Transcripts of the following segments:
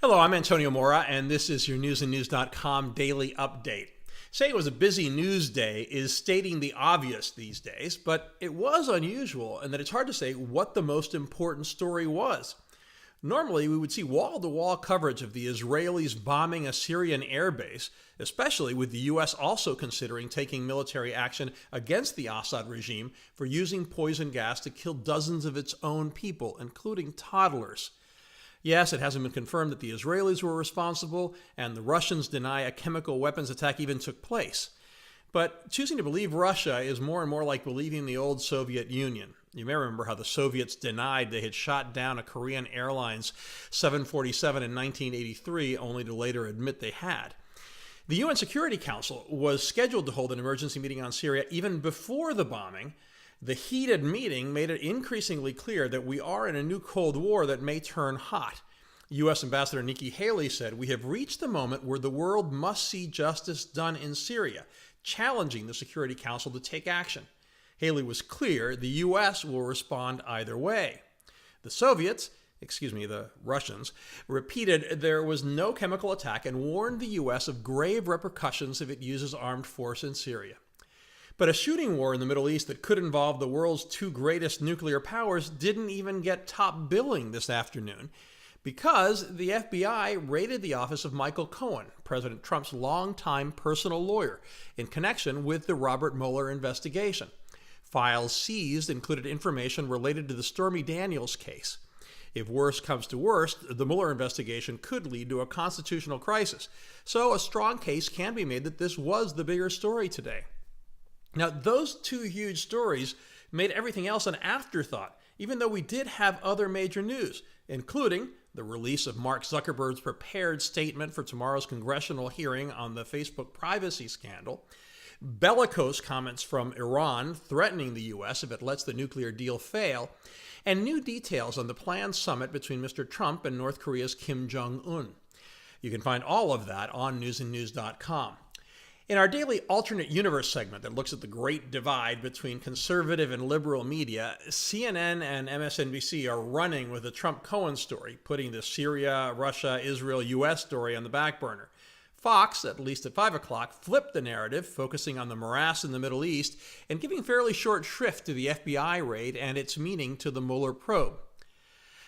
Hello, I'm Antonio Mora, and this is your newsandnews.com daily update. Saying it was a busy news day is stating the obvious these days, but it was unusual in that it's hard to say what the most important story was. Normally, we would see wall-to-wall coverage of the Israelis bombing a Syrian airbase, especially with the U.S. also considering taking military action against the Assad regime for using poison gas to kill dozens of its own people, including toddlers. Yes, it hasn't been confirmed that the Israelis were responsible, and the Russians deny a chemical weapons attack even took place. But choosing to believe Russia is more and more like believing the old Soviet Union. You may remember how the Soviets denied they had shot down a Korean Airlines 747 in 1983, only to later admit they had. The UN Security Council was scheduled to hold an emergency meeting on Syria even before the bombing. The heated meeting made it increasingly clear that we are in a new Cold War that may turn hot. U.S. Ambassador Nikki Haley said, "We have reached the moment where the world must see justice done in Syria," challenging the Security Council to take action. Haley was clear the U.S. will respond either way. The Russians, repeated there was no chemical attack and warned the U.S. of grave repercussions if it uses armed force in Syria. But a shooting war in the Middle East that could involve the world's two greatest nuclear powers didn't even get top billing this afternoon because the FBI raided the office of Michael Cohen, President Trump's longtime personal lawyer, in connection with the Robert Mueller investigation. Files seized included information related to the Stormy Daniels case. If worse comes to worst, the Mueller investigation could lead to a constitutional crisis. So a strong case can be made that this was the bigger story today. Now, those two huge stories made everything else an afterthought, even though we did have other major news, including the release of Mark Zuckerberg's prepared statement for tomorrow's congressional hearing on the Facebook privacy scandal, bellicose comments from Iran threatening the U.S. if it lets the nuclear deal fail, and new details on the planned summit between Mr. Trump and North Korea's Kim Jong-un. You can find all of that on newsandnews.com. In our daily alternate universe segment that looks at the great divide between conservative and liberal media, CNN and MSNBC are running with the Trump-Cohen story, putting the Syria, Russia, Israel, U.S. story on the back burner. Fox, at least at 5 o'clock, flipped the narrative, focusing on the morass in the Middle East and giving fairly short shrift to the FBI raid and its meaning to the Mueller probe.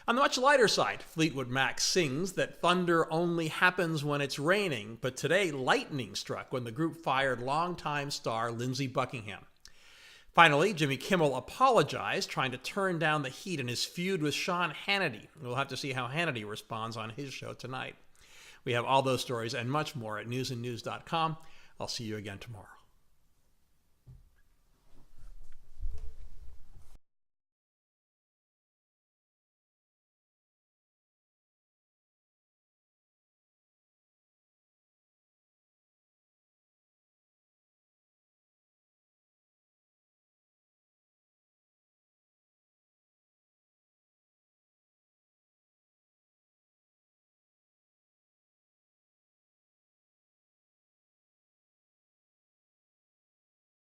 On the much lighter side, Fleetwood Mac sings that thunder only happens when it's raining, but today lightning struck when the group fired longtime star Lindsey Buckingham. Finally, Jimmy Kimmel apologized, trying to turn down the heat in his feud with Sean Hannity. We'll have to see how Hannity responds on his show tonight. We have all those stories and much more at newsandnews.com. I'll see you again tomorrow.